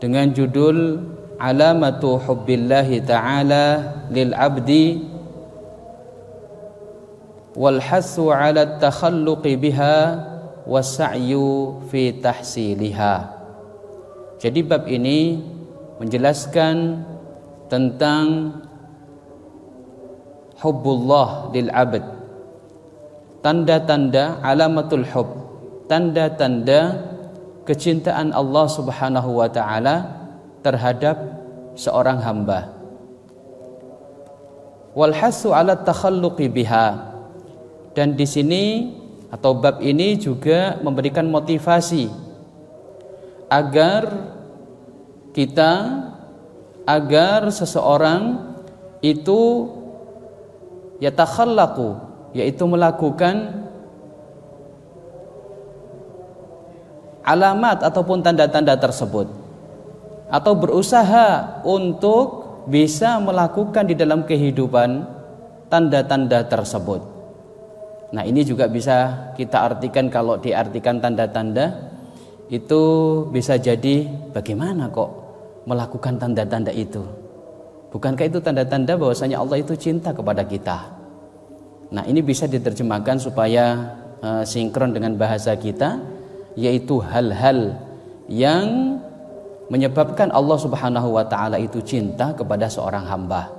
dengan judul Alamatu Hubbillahi Ta'ala lil Abdi wal hassu 'ala at-takhalluqi biha was-sa'yu fi tahsiliha. Jadi bab ini menjelaskan tentang hubbullah lil abd, tanda-tanda alamatul hubb, tanda-tanda kecintaan Allah Subhanahu wa taala terhadap seorang hamba. Wal hasu 'ala takhalluqi biha, dan di sini atau bab ini juga memberikan motivasi agar seseorang itu yatakhallaqu, yaitu melakukan alamat ataupun tanda-tanda tersebut, atau berusaha untuk bisa melakukan di dalam kehidupan tanda-tanda tersebut. Nah, ini juga bisa kita artikan, kalau diartikan tanda-tanda itu bisa jadi bagaimana kok melakukan tanda-tanda itu? Bukankah itu tanda-tanda bahwasanya Allah itu cinta kepada kita? Nah, ini bisa diterjemahkan supaya sinkron dengan bahasa kita, yaitu hal-hal yang menyebabkan Allah Subhanahu wa taala itu cinta kepada seorang hamba.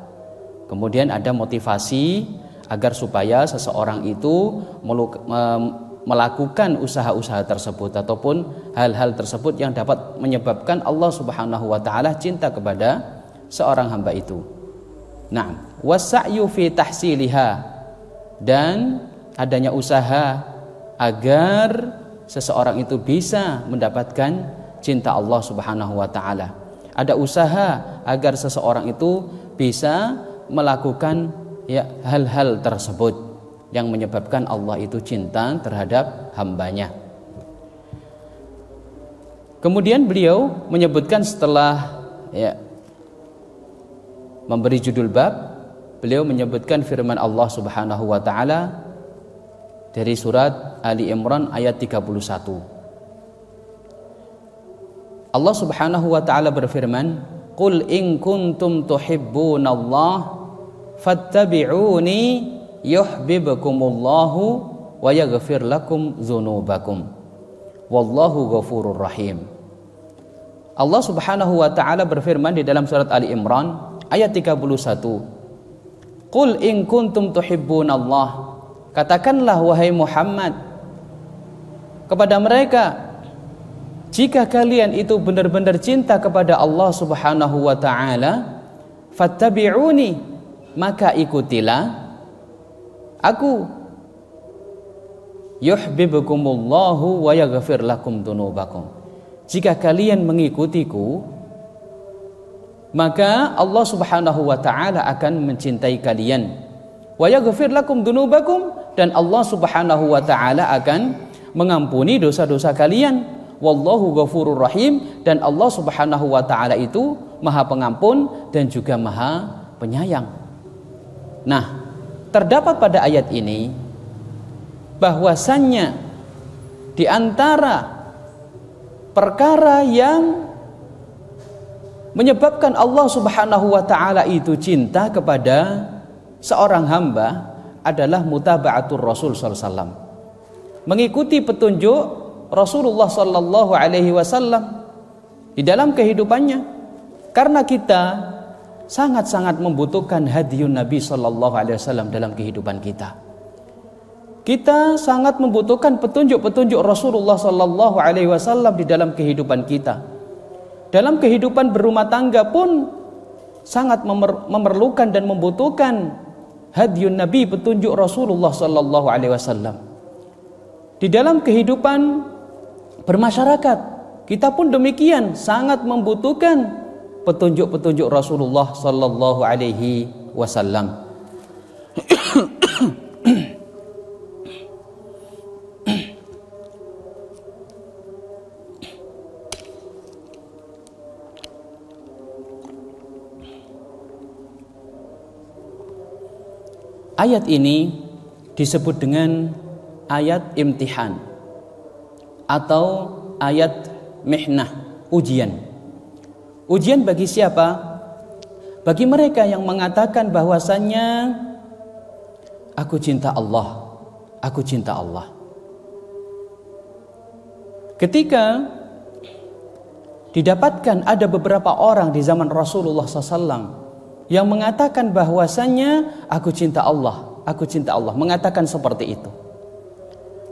Kemudian ada motivasi agar supaya seseorang itu melakukan usaha-usaha tersebut ataupun hal-hal tersebut yang dapat menyebabkan Allah Subhanahu wa taala cinta kepada seorang hamba itu. Nah, was-sa'yu fi tahsiliha, dan adanya usaha agar seseorang itu bisa mendapatkan cinta Allah Subhanahu wa taala. Ada usaha agar seseorang itu bisa melakukan hal-hal tersebut yang menyebabkan Allah itu cinta terhadap hambanya. Kemudian beliau menyebutkan setelah memberi judul bab, beliau menyebutkan firman Allah Subhanahu wa taala dari surat Ali Imran ayat 31. Allah Subhanahu wa taala berfirman, "Qul in kuntum tuhibbunallaha fattabi'uni yuhibbukumullahu wa yaghfir lakum dzunubakum wallahu ghafurur rahim." Allah Subhanahu wa taala berfirman di dalam surat Ali Imran ayat 31, "Qul in kuntum tuhibbunallah," katakanlah wahai Muhammad kepada mereka, jika kalian itu benar-benar cinta kepada Allah Subhanahu wa taala, fattabi'uni, maka ikutilah aku, yuhibbukumullahu wa yaghfir lakum dzunubakum. Jika kalian mengikutiku, maka Allah Subhanahu wa taala akan mencintai kalian. Wa yaghfir lakum dzunubakum, dan Allah Subhanahu wa taala akan mengampuni dosa-dosa kalian. Wallahu ghafurur rahim, dan Allah Subhanahu wa taala itu Maha Pengampun dan juga Maha Penyayang. Nah, terdapat pada ayat ini bahwasannya di antara perkara yang menyebabkan Allah Subhanahu wa taala itu cinta kepada seorang hamba adalah mutaba'atur Rasul sallallahu alaihi wasallam, mengikuti petunjuk Rasulullah sallallahu alaihi wasallam di dalam kehidupannya. Karena kita sangat-sangat membutuhkan hadiyun Nabi sallallahu alaihi wasallam dalam kehidupan kita. Kita sangat membutuhkan petunjuk-petunjuk Rasulullah sallallahu alaihi wasallam di dalam kehidupan kita. Dalam kehidupan berumah tangga pun sangat memerlukan dan membutuhkan hadiyun Nabi, petunjuk Rasulullah sallallahu alaihi wasallam. Di dalam kehidupan bermasyarakat, kita pun demikian sangat membutuhkan petunjuk-petunjuk Rasulullah sallallahu alaihi wasallam. Ayat ini disebut dengan ayat imtihan atau ayat mihnah, ujian. Ujian bagi siapa? Bagi mereka yang mengatakan bahwasannya aku cinta Allah, aku cinta Allah. Ketika didapatkan ada beberapa orang di zaman Rasulullah SAW yang mengatakan bahwasannya aku cinta Allah, aku cinta Allah, mengatakan seperti itu.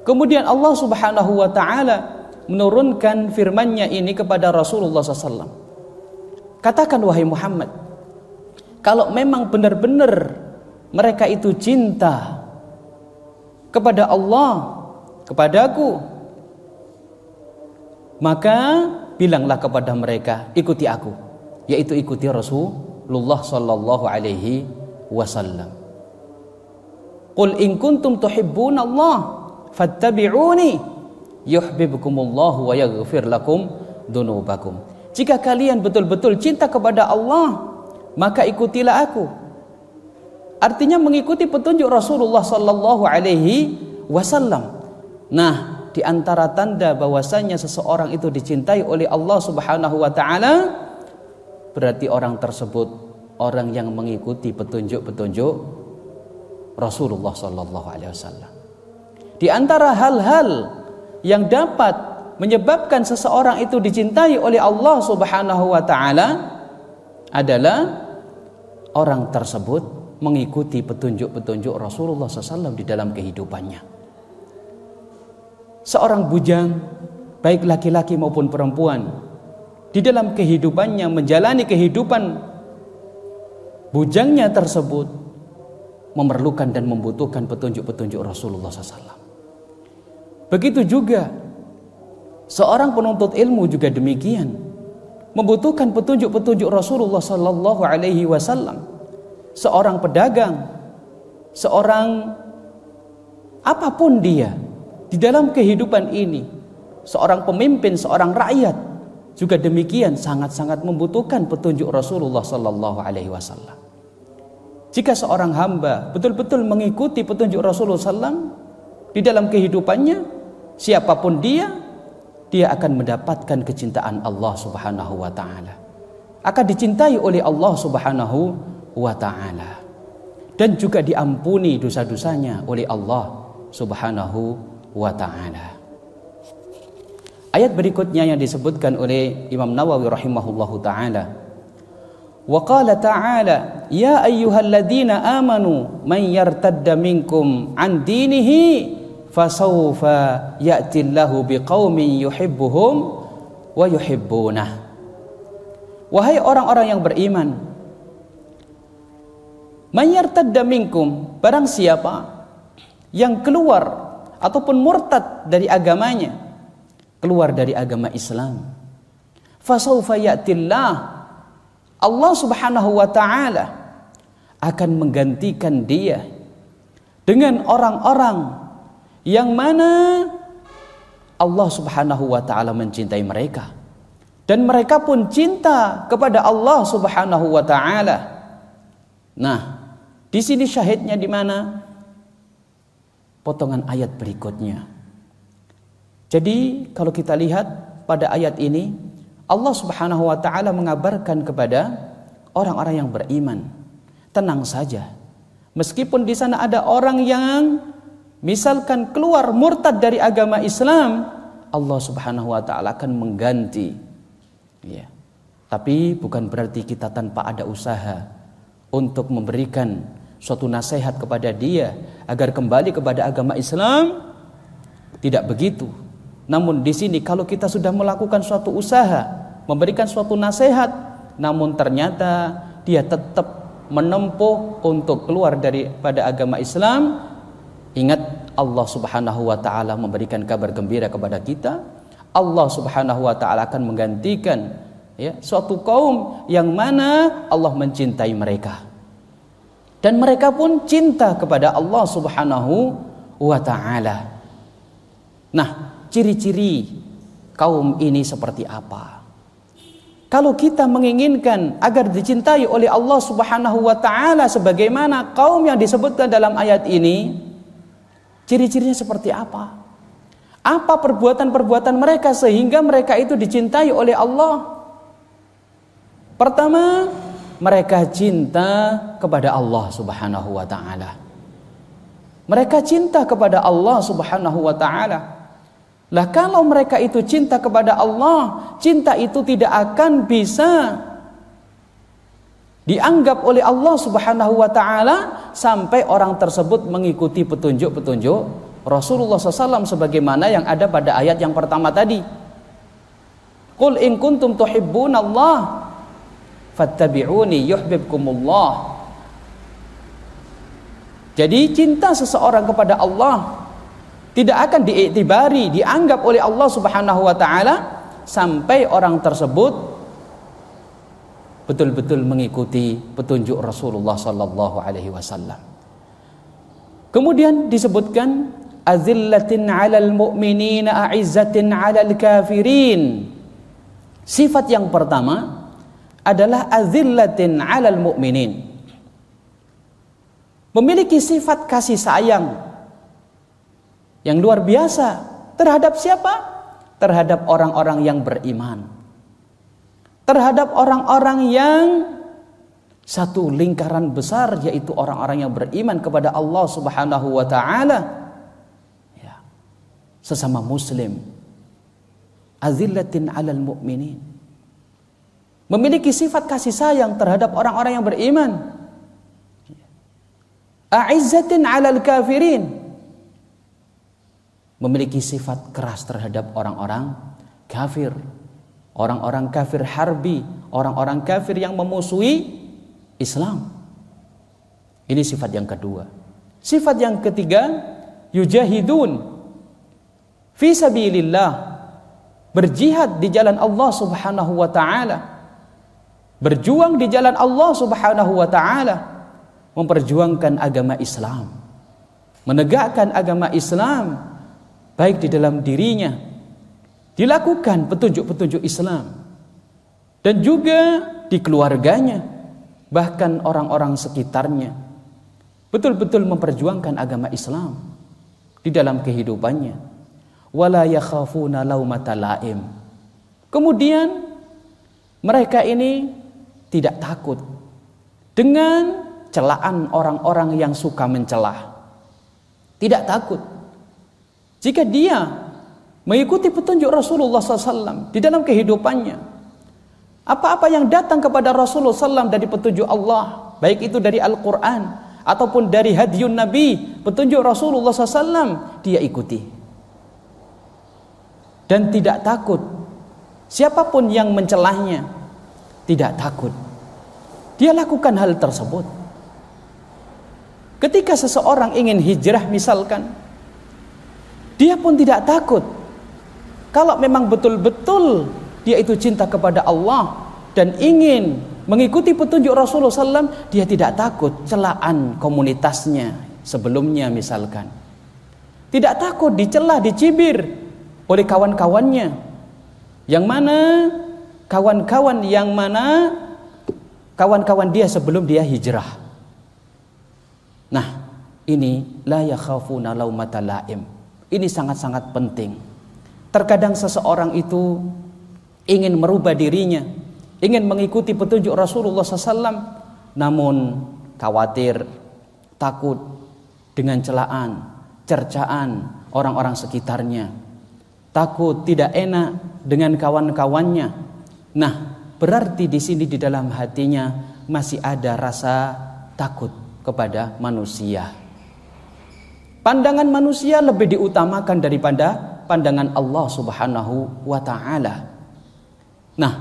Kemudian Allah Subhanahu wa taala menurunkan firman-Nya ini kepada Rasulullah SAW. Katakan wahai Muhammad, kalau memang benar-benar mereka itu cinta kepada Allah, kepadaku, maka bilanglah kepada mereka, ikuti aku, yaitu ikuti Rasulullah sallallahu alaihi wasallam. Qul in kuntum tuhibbunallah fattabi'uni yuhibbukumullahu wa yaghfir lakum dzunubakum. Jika kalian betul-betul cinta kepada Allah, maka ikutilah aku. Artinya mengikuti petunjuk Rasulullah sallallahu alaihi wasallam. Nah, di antara tanda bahwasanya seseorang itu dicintai oleh Allah Subhanahu wa taala, berarti orang tersebut orang yang mengikuti petunjuk-petunjuk Rasulullah sallallahu alaihi wasallam. Di antara hal-hal yang dapat menyebabkan seseorang itu dicintai oleh Allah Subhanahu wa taala adalah orang tersebut mengikuti petunjuk-petunjuk Rasulullah SAW di dalam kehidupannya. Seorang bujang, baik laki-laki maupun perempuan, di dalam kehidupannya menjalani kehidupan bujangnya tersebut memerlukan dan membutuhkan petunjuk-petunjuk Rasulullah SAW. Begitu juga seorang penuntut ilmu juga demikian, membutuhkan petunjuk-petunjuk Rasulullah sallallahu alaihi wasallam. Seorang pedagang, seorang apapun dia di dalam kehidupan ini, seorang pemimpin, seorang rakyat juga demikian sangat-sangat membutuhkan petunjuk Rasulullah sallallahu alaihi wasallam. Jika seorang hamba betul-betul mengikuti petunjuk Rasulullah sallam di dalam kehidupannya, siapapun dia akan mendapatkan kecintaan Allah Subhanahu wa taala. Akan dicintai oleh Allah Subhanahu wa taala dan juga diampuni dosa-dosanya oleh Allah Subhanahu wa taala. Ayat berikutnya yang disebutkan oleh Imam Nawawi rahimahullahu taala, wa qala ta'ala ya ayyuhalladzina amanu man yartadda minkum an dinihi fasawfa ya'tillahu biqaumin yuhibbuhum wa yuhibbunah. Wahai orang-orang yang beriman, man yartadda minkum, barang siapa yang keluar ataupun murtad dari agamanya, keluar dari agama Islam, fasawfa ya'tillah, Allah Subhanahu wa taala akan menggantikan dia dengan orang-orang yang mana Allah Subhanahu wa taala mencintai mereka dan mereka pun cinta kepada Allah Subhanahu wa taala. Nah, di sini syahidnya di mana? Potongan ayat berikutnya. Jadi kalau kita lihat pada ayat ini, Allah Subhanahu wa taala mengabarkan kepada orang-orang yang beriman, tenang saja. Meskipun di sana ada orang yang misalkan keluar murtad dari agama Islam, Allah Subhanahu wa taala akan mengganti. Ya. Tapi bukan berarti kita tanpa ada usaha untuk memberikan suatu nasihat kepada dia agar kembali kepada agama Islam. Tidak begitu. Namun di sini kalau kita sudah melakukan suatu usaha, memberikan suatu nasihat, namun ternyata dia tetap menempuh untuk keluar daripada agama Islam, ingat Allah Subhanahu wa taala memberikan kabar gembira kepada kita. Allah Subhanahu wa taala akan menggantikan suatu kaum yang mana Allah mencintai mereka. Dan mereka pun cinta kepada Allah Subhanahu wa taala. Nah, ciri-ciri kaum ini seperti apa? Kalau kita menginginkan agar dicintai oleh Allah Subhanahu wa taala sebagaimana kaum yang disebutkan dalam ayat ini, ciri-cirinya seperti apa? Apa perbuatan-perbuatan mereka sehingga mereka itu dicintai oleh Allah? Pertama, mereka cinta kepada Allah Subhanahu wa taala. Mereka cinta kepada Allah Subhanahu wa taala. Lah kalau mereka itu cinta kepada Allah, cinta itu tidak akan bisa dianggap oleh Allah Subhanahu wa taala sampai orang tersebut mengikuti petunjuk-petunjuk Rasulullah SAW sebagaimana yang ada pada ayat yang pertama tadi. Qul in kuntum tuhibbunallah fattabi'uni yuhibbukumullah. Jadi cinta seseorang kepada Allah tidak akan diiktibari, dianggap oleh Allah Subhanahu wa taala sampai orang tersebut betul-betul mengikuti petunjuk Rasulullah sallallahu alaihi wasallam. Kemudian disebutkan azillatin 'alal mu'minina a'izzatin 'alal kafirin. Sifat yang pertama adalah azillatin 'alal mu'minin. Memiliki sifat kasih sayang yang luar biasa terhadap siapa? Terhadap orang-orang yang beriman. Terhadap orang-orang yang satu lingkaran besar, yaitu orang-orang yang beriman kepada Allah Subhanahu wa taala. Ya. Sesama muslim. Azillatin 'alal mu'minin. Memiliki sifat kasih sayang terhadap orang-orang yang beriman. A'izzatin 'alal kafirin. Memiliki sifat keras terhadap orang-orang kafir. Orang-orang kafir harbi, orang-orang kafir yang memusuhi Islam. Ini sifat yang kedua. Sifat yang ketiga, yujahidun fi sabilillah, berjihad di jalan Allah Subhanahu wa taala. Berjuang di jalan Allah Subhanahu wa taala, memperjuangkan agama Islam. Menegakkan agama Islam baik di dalam dirinya, dilakukan petunjuk-petunjuk Islam, dan juga di keluarganya, bahkan orang-orang sekitarnya, betul-betul memperjuangkan agama Islam di dalam kehidupannya. Wala yakhafuna laumata laim. Kemudian mereka ini tidak takut dengan celaan orang-orang yang suka mencelah. Tidak takut. Jika dia mengikuti petunjuk Rasulullah SAW di dalam kehidupannya, apa-apa yang datang kepada Rasulullah SAW dari petunjuk Allah, baik itu dari Al-Quran ataupun dari hadiyun Nabi, petunjuk Rasulullah SAW, dia ikuti. Dan tidak takut. Siapapun yang mencelahnya, tidak takut. Dia lakukan hal tersebut. Ketika seseorang ingin hijrah misalkan, dia pun tidak takut. Kalau memang betul-betul dia itu cinta kepada Allah dan ingin mengikuti petunjuk Rasulullah SAW, dia tidak takut celaan komunitasnya sebelumnya misalkan. Tidak takut dicela, dicibir oleh kawan-kawannya. Yang mana kawan-kawan dia sebelum dia hijrah. Nah, ini la yakhafuna laumata laim. Ini sangat-sangat penting. Terkadang seseorang itu ingin merubah dirinya, ingin mengikuti petunjuk Rasulullah SAW, namun khawatir, takut dengan celaan, cercaan orang-orang sekitarnya, takut tidak enak dengan kawan-kawannya. Nah, berarti di sini di dalam hatinya masih ada rasa takut kepada manusia. Pandangan manusia lebih diutamakan daripada pandangan Allah Subhanahu wa taala. Nah,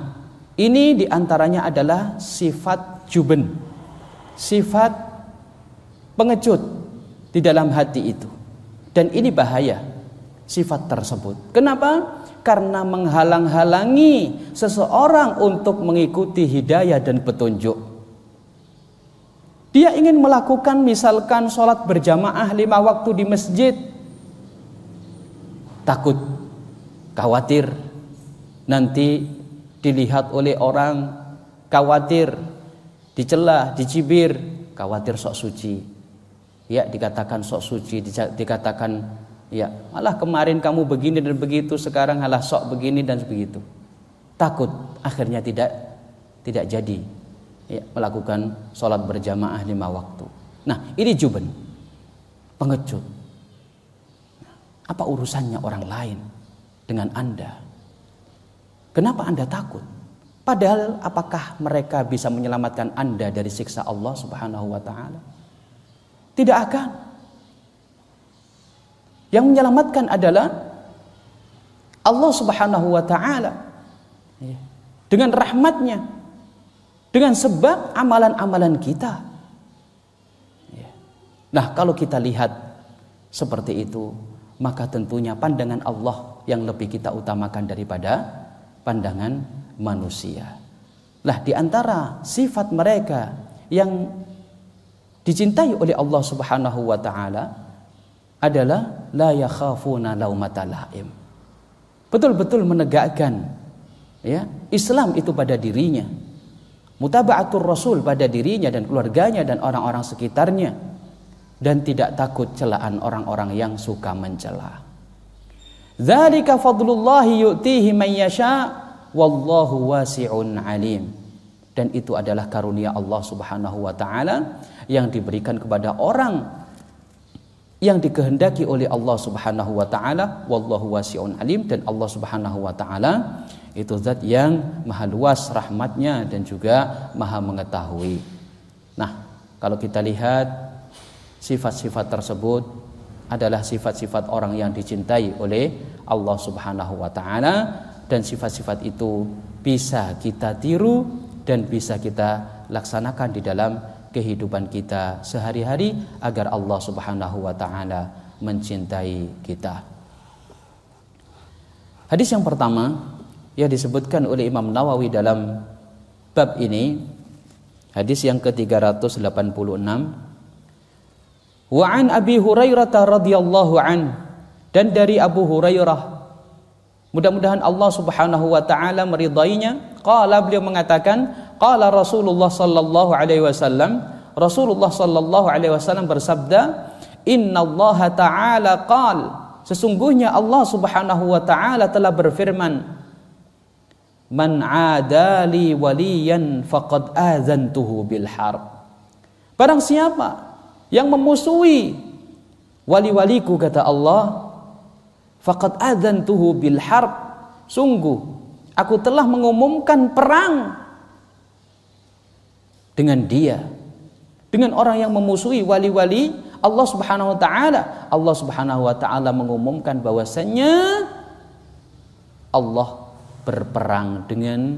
ini diantaranya adalah sifat juben, sifat pengecut di dalam hati itu. Dan ini bahaya, sifat tersebut. Kenapa? Karena menghalang-halangi seseorang untuk mengikuti hidayah dan petunjuk. Dia ingin melakukan misalkan sholat berjamaah 5 waktu di masjid. Takut, khawatir nanti dilihat oleh orang, khawatir dicela, dicibir, khawatir sok suci. Ya, dikatakan sok suci, dikatakan ya, malah kemarin kamu begini dan begitu, sekarang malah sok begini dan begitu. Takut akhirnya tidak tidak jadi melakukan sholat berjamaah 5 waktu. Nah, ini juben, pengecut. Apa urusannya orang lain dengan Anda? Kenapa Anda takut? Padahal apakah mereka bisa menyelamatkan Anda dari siksa Allah Subhanahu wa taala? Tidak akan. Yang menyelamatkan adalah Allah Subhanahu wa taala. Dengan rahmatnya, dengan sebab amalan-amalan kita. Nah, kalau kita lihat seperti itu, maka tentunya pandangan Allah yang lebih kita utamakan daripada pandangan manusia. Lah, di antara sifat mereka yang dicintai oleh Allah Subhanahu wa taala adalah la yakhafuna laumata laim. Betul-betul menegakkan Islam itu pada dirinya, mutaba'atur Rasul pada dirinya dan keluarganya dan orang-orang sekitarnya, dan tidak takut celaan orang-orang yang suka mencela. Dzalika fadlullahi yu'tihi man yasha wallahu wasi'un alim. Dan itu adalah karunia Allah Subhanahu wa taala yang diberikan kepada orang yang dikehendaki oleh Allah Subhanahu wa taala, wallahu wasi'un alim, dan Allah Subhanahu wa taala itu zat yang maha luas rahmatnya dan juga maha mengetahui. Nah, kalau kita lihat sifat-sifat tersebut adalah sifat-sifat orang yang dicintai oleh Allah Subhanahu wa taala, dan sifat-sifat itu bisa kita tiru dan bisa kita laksanakan di dalam kehidupan kita sehari-hari agar Allah Subhanahu wa taala mencintai kita. Hadis yang pertama yang disebutkan oleh Imam Nawawi dalam bab ini, hadis yang ke-386. Wa an Abi Hurairah radhiyallahu an, dan dari Abu Hurairah, mudah-mudahan Allah Subhanahu wa taala meridainya, qala, beliau mengatakan, qala Rasulullah sallallahu alaihi wasallam, Rasulullah sallallahu alaihi wasallam bersabda, innallaha ta'ala qala, sesungguhnya Allah Subhanahu wa taala telah berfirman, man adali waliyan faqad azantuhu bil harb. Barang siapa yang memusuhi wali-waliku, kata Allah, faqad azantuhu bil harb, sungguh aku telah mengumumkan perang dengan dia, dengan orang yang memusuhi wali-wali Allah Subhanahu wa taala. Allah Subhanahu wa taala mengumumkan bahwasanya Allah berperang dengan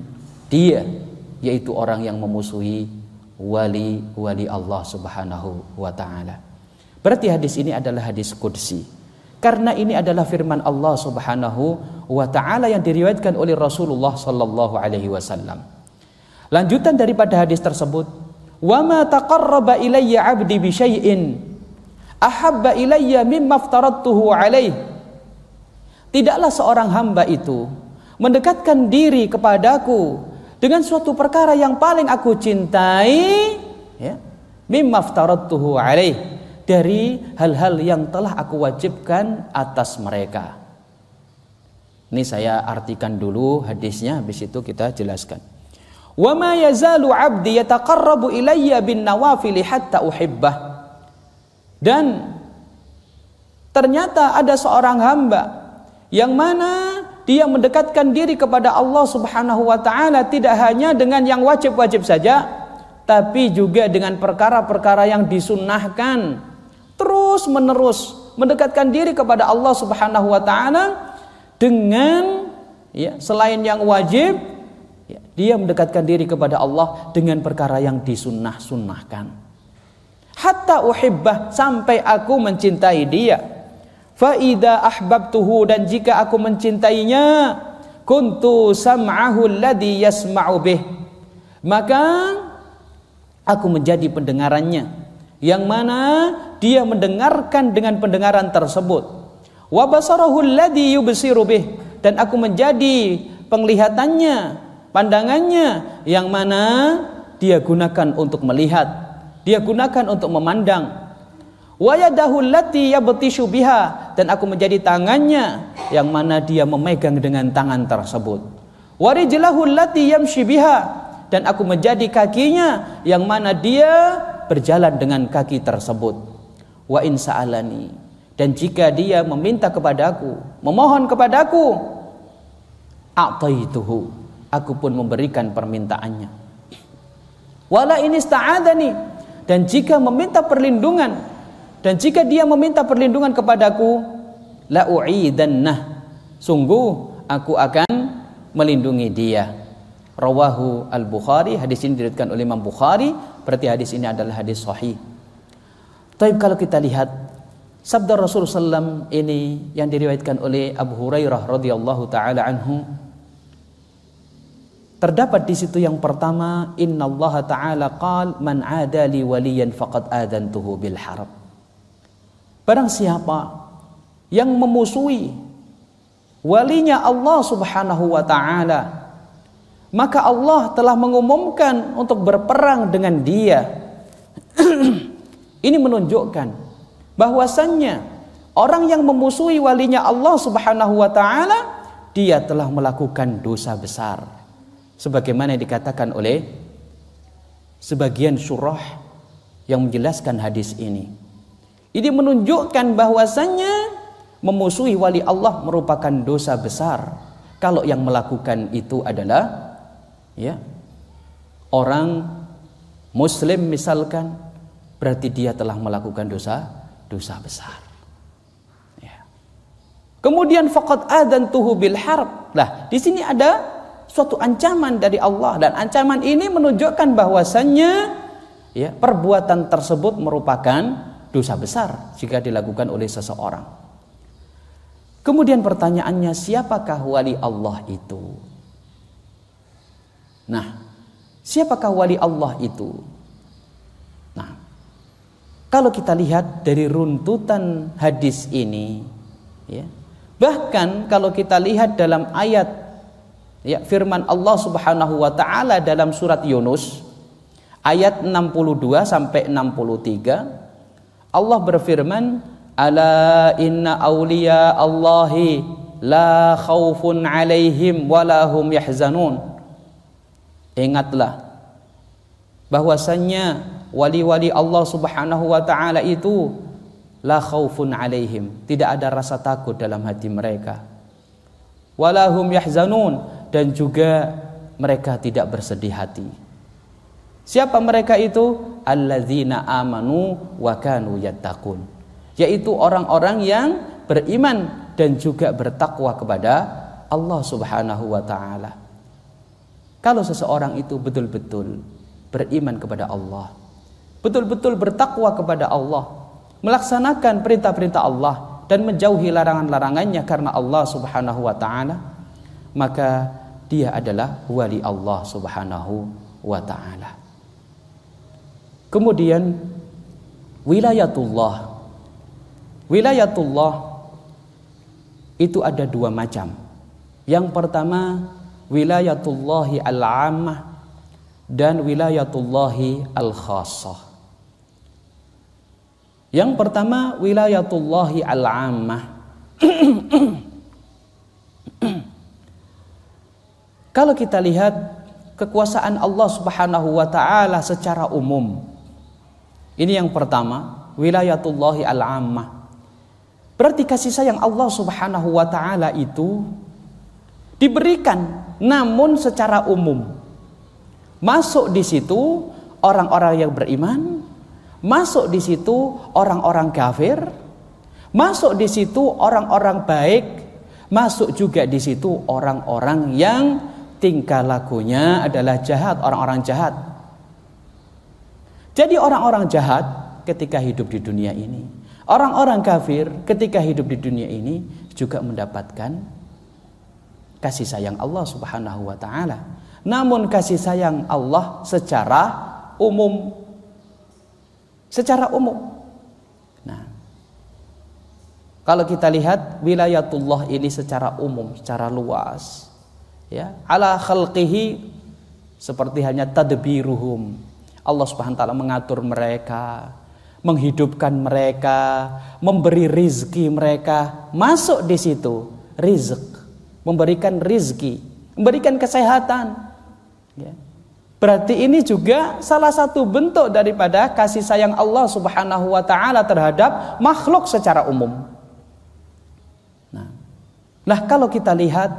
dia, yaitu orang yang memusuhi wali-wali Allah Subhanahu wa taala. Berarti hadis ini adalah hadis qudsi, karena ini adalah firman Allah Subhanahu wa taala yang diriwayatkan oleh Rasulullah sallallahu alaihi wasallam. Lanjutan daripada hadis tersebut, wa ma taqarraba ilayya 'abdi bi syai'in ahabba ilayya mimma aftaradtuhu alaihi. Tidaklah seorang hamba itu mendekatkan diri kepadaku dengan suatu perkara yang paling aku cintai, mimma aftaradtuhu alaihi, dari hal-hal yang telah aku wajibkan atas mereka. Ini saya artikan dulu hadisnya, habis itu kita jelaskan. Wa ma yazalu 'abdi yataqarrabu ilayya bin nawafil hatta uhibbah. Dan ternyata ada seorang hamba yang mana dia mendekatkan diri kepada Allah Subhanahu wa taala tidak hanya dengan yang wajib-wajib saja, tapi juga dengan perkara-perkara yang disunnahkan. Terus menerus mendekatkan diri kepada Allah Subhanahu wa taala dengan selain yang wajib, dia mendekatkan diri kepada Allah dengan perkara yang disunnah-sunnahkan. Hatta uhibbah, sampai aku mencintai dia. Fa idza ahbabtuhu, dan jika aku mencintainya, kuntu sam'ahu alladhi yasma'u bih, maka aku menjadi pendengarannya yang mana dia mendengarkan dengan pendengaran tersebut. Wa basarahu alladhi yubsiru bih, dan aku menjadi penglihatannya, pandangannya yang mana dia gunakan untuk melihat, dia gunakan untuk memandang. Wa yadahu allati yabtishu biha, dan aku menjadi tangannya yang mana dia memegang dengan tangan tersebut. Wa rijlahu allati yamshi biha, dan aku menjadi kakinya yang mana dia berjalan dengan kaki tersebut. Wa in sa'alani, dan jika dia meminta kepadaku, memohon kepadaku, a'taituhu, aku pun memberikan permintaannya. Wala in ista'adani, dan jika meminta perlindungan, dan jika dia meminta perlindungan kepadaku, la u'idannah, sungguh aku akan melindungi dia. Rawahu al-Bukhari, hadis ini diriwayatkan oleh Imam Bukhari, berarti hadis ini adalah hadis sahih. Tapi kalau kita lihat sabda Rasulullah SAW ini yang diriwayatkan oleh Abu Hurairah radhiyallahu taala anhu, terdapat di situ yang pertama, innallaha ta'ala qala man 'ada li waliyan faqad adantuhu bil harb. Barang siapa yang memusuhi walinya Allah Subhanahu wa taala, maka Allah telah mengumumkan untuk berperang dengan dia. Ini menunjukkan bahwasannya orang yang memusuhi walinya Allah Subhanahu wa taala, dia telah melakukan dosa besar. Sebagaimana dikatakan oleh sebagian syurah yang menjelaskan hadis ini. Ini menunjukkan bahwasannya memusuhi wali Allah merupakan dosa besar. Kalau yang melakukan itu adalah orang muslim misalkan, berarti dia telah melakukan dosa besar. Kemudian faqad adantuhu bil harb. Nah, di sini ada suatu ancaman dari Allah, dan ancaman ini menunjukkan bahwasannya perbuatan tersebut merupakan dosa besar jika dilakukan oleh seseorang. Kemudian pertanyaannya, siapakah wali Allah itu? Nah, siapakah wali Allah itu? Nah, kalau kita lihat dari runtutan hadis ini, bahkan kalau kita lihat dalam ayat firman Allah Subhanahu wa taala dalam surat Yunus ayat 62 sampai 63, Allah berfirman, ala inna awliya Allahi la khawfun alaihim wa la hum yahzanun. Ingatlah bahwasannya wali-wali Allah Subhanahu wa taala itu la khaufun alaihim, tidak ada rasa takut dalam hati mereka. Wa la hum yahzanun, dan juga mereka tidak bersedih hati. Siapa mereka itu? Alladzina amanu wa kanu yattaqun, yaitu orang-orang yang beriman dan juga bertakwa kepada Allah Subhanahu wa taala. Kalau seseorang itu betul-betul beriman kepada Allah, betul-betul bertakwa kepada Allah, melaksanakan perintah-perintah Allah dan menjauhi larangan-larangannya karena Allah Subhanahu wa taala, maka dia adalah wali Allah Subhanahu wa taala. Kemudian wilayatullah. Wilayatullah itu ada dua macam. Yang pertama wilayatullahi al-ammah dan wilayatullahi al-khassah. Yang pertama wilayatullahi al-ammah. Kalau kita lihat kekuasaan Allah Subhanahu wa taala secara umum, ini yang pertama, wilayatullahi al-ammah. Berarti kasih sayang Allah Subhanahu wa taala itu diberikan namun secara umum. Masuk di situ orang-orang yang beriman, masuk di situ orang-orang kafir, masuk di situ orang-orang baik, masuk juga di situ orang-orang yang tingkah lakunya adalah jahat, orang-orang jahat. Jadi orang-orang jahat ketika hidup di dunia ini, orang-orang kafir ketika hidup di dunia ini juga mendapatkan kasih sayang Allah Subhanahu wa taala. Namun kasih sayang Allah secara umum. Secara umum. Nah, kalau kita lihat wilayatullah ini secara umum, secara luas, ala khalqihi, seperti hanya tadbiruhum. Allah Subhanahu wa taala mengatur mereka, menghidupkan mereka, memberi rizki mereka. Masuk di situ rizq, memberikan rizki, memberikan kesehatan. Berarti ini juga salah satu bentuk daripada kasih sayang Allah Subhanahu wa taala terhadap makhluk secara umum. Nah, kalau kita lihat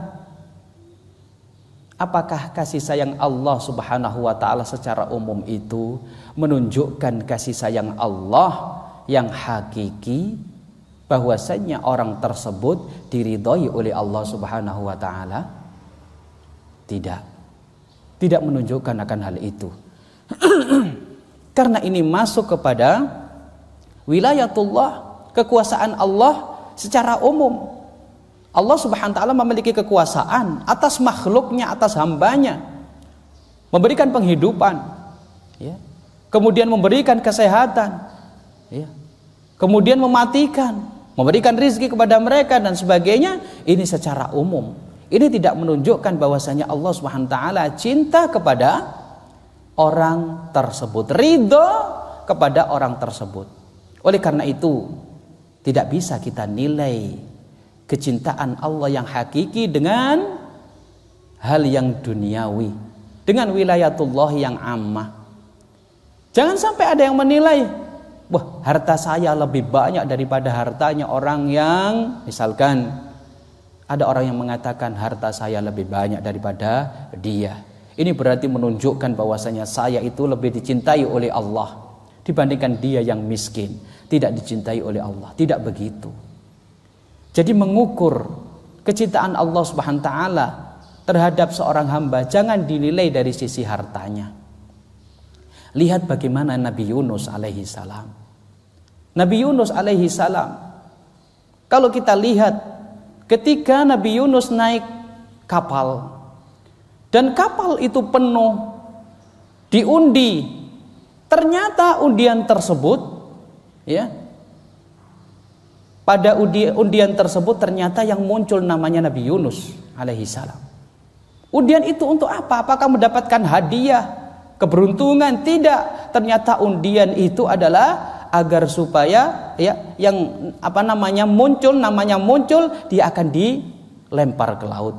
apakah kasih sayang Allah Subhanahu wa taala secara umum itu menunjukkan kasih sayang Allah yang hakiki, bahwasanya orang tersebut diridhoi oleh Allah Subhanahu wa taala? Tidak menunjukkan akan hal itu. Karena ini masuk kepada wilayatullah, kekuasaan Allah secara umum. Allah Subhanahu wa taala memiliki kekuasaan atas makhluknya, atas hambanya, memberikan penghidupan, ya. Kemudian memberikan kesehatan, ya. Kemudian mematikan, memberikan rizki kepada mereka dan sebagainya. Ini secara umum. Ini tidak menunjukkan bahwasanya Allah Subhanahu wa taala cinta kepada orang tersebut, ridho kepada orang tersebut. Oleh karena itu, tidak bisa kita nilai kecintaan Allah yang hakiki dengan hal yang duniawi, dengan wilayatullah yang ammah. Jangan sampai ada yang menilai, wah, harta saya lebih banyak daripada hartanya orang yang, misalkan ada orang yang mengatakan harta saya lebih banyak daripada dia. Ini berarti menunjukkan bahwasanya saya itu lebih dicintai oleh Allah dibandingkan dia yang miskin, tidak dicintai oleh Allah. Tidak begitu. Jadi mengukur kecintaan Allah Subhanahu wa taala terhadap seorang hamba jangan dinilai dari sisi hartanya. Lihat bagaimana Nabi Yunus alaihi salam. Nabi Yunus alaihi salam, kalau kita lihat ketika Nabi Yunus naik kapal dan kapal itu penuh, diundi, ternyata undian tersebut, ya, pada undian tersebut ternyata yang muncul namanya Nabi Yunus alaihi salam. Undian itu untuk apa? Apakah mendapatkan hadiah, keberuntungan? Tidak. Ternyata undian itu adalah agar supaya, ya, yang muncul, namanya muncul, dia akan dilempar ke laut.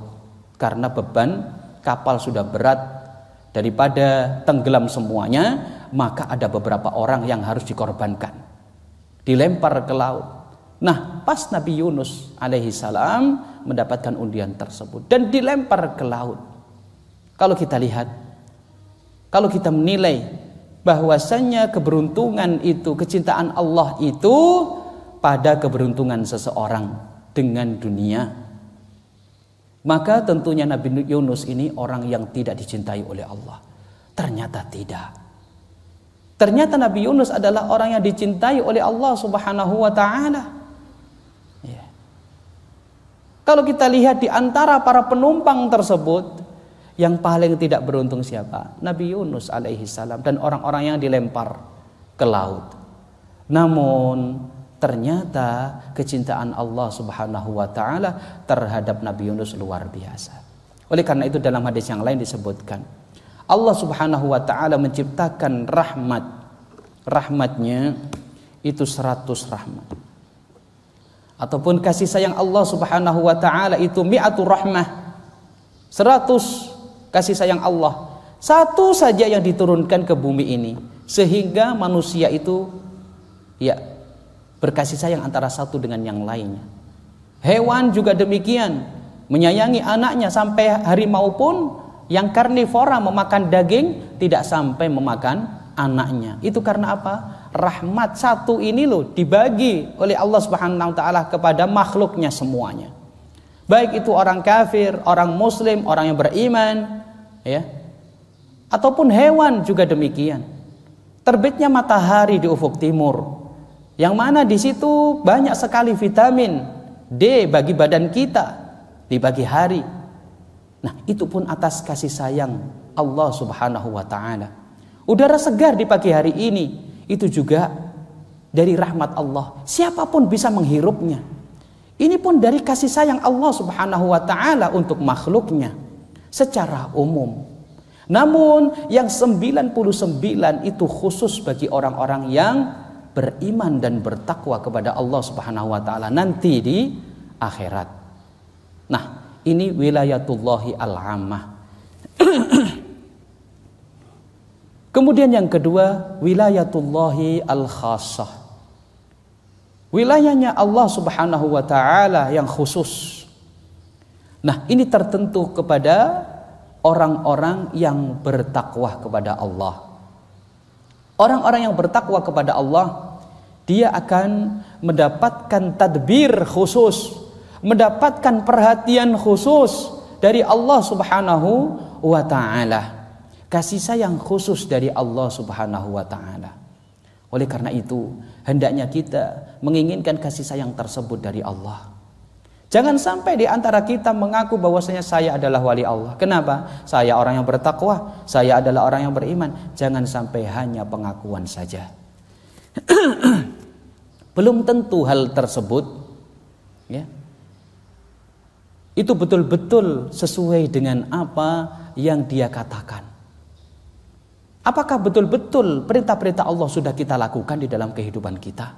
Karena beban kapal sudah berat, daripada tenggelam semuanya, maka ada beberapa orang yang harus dikorbankan, dilempar ke laut. Nah, pas Nabi Yunus alaihi salam mendapatkan undian tersebut dan dilempar ke laut. Kalau kita lihat, kalau kita menilai bahwasannya keberuntungan itu, kecintaan Allah itu pada keberuntungan seseorang dengan dunia, maka tentunya Nabi Yunus ini orang yang tidak dicintai oleh Allah. Ternyata tidak. Ternyata Nabi Yunus adalah orang yang dicintai oleh Allah Subhanahu wa taala. Kalau kita lihat di antara para penumpang tersebut, yang paling tidak beruntung siapa? Nabi Yunus alaihi salam dan orang-orang yang dilempar ke laut. Namun ternyata kecintaan Allah Subhanahu wa taala terhadap Nabi Yunus luar biasa. Oleh karena itu dalam hadis yang lain disebutkan, Allah Subhanahu wa taala menciptakan rahmatnya itu 100 rahmat. Ataupun kasih sayang Allah Subhanahu wa taala itu mi'atu rahmah, 100 kasih sayang Allah, satu saja yang diturunkan ke bumi ini, sehingga manusia itu, ya, berkasih sayang antara satu dengan yang lainnya. Hewan juga demikian, menyayangi anaknya, sampai harimau pun yang karnivora memakan daging tidak sampai memakan anaknya. Itu karena apa? Rahmat satu ini loh dibagi oleh Allah Subhanahu wa taala kepada makhluknya semuanya. Baik itu orang kafir, orang muslim, orang yang beriman, ya, ataupun hewan juga demikian. Terbitnya matahari di ufuk timur, yang mana di situ banyak sekali vitamin D bagi badan kita di pagi hari. Nah, itu pun atas kasih sayang Allah Subhanahu wa taala. Udara segar di pagi hari ini, itu juga dari rahmat Allah. Siapapun bisa menghirupnya. Ini pun dari kasih sayang Allah Subhanahu wa taala untuk makhluknya secara umum. Namun yang 99 itu khusus bagi orang-orang yang beriman dan bertakwa kepada Allah Subhanahu wa taala nanti di akhirat. Nah, ini wilayatullahi al-ammah. Kemudian yang kedua, wilayatullahi al-khassah. Wilayahnya Allah Subhanahu wa taala yang khusus. Nah, ini tertentu kepada orang-orang yang bertakwa kepada Allah. Orang-orang yang bertakwa kepada Allah, dia akan mendapatkan tadbir khusus, mendapatkan perhatian khusus dari Allah Subhanahu wa taala. Kasih sayang khusus dari Allah Subhanahu wa taala. Oleh karena itu, hendaknya kita menginginkan kasih sayang tersebut dari Allah. Jangan sampai di antara kita mengaku bahwasanya saya adalah wali Allah. Kenapa? Saya orang yang bertakwa, saya adalah orang yang beriman. Jangan sampai hanya pengakuan saja. Belum tentu hal tersebut ya, itu betul-betul sesuai dengan apa yang dia katakan. Apakah betul-betul perintah-perintah Allah sudah kita lakukan di dalam kehidupan kita?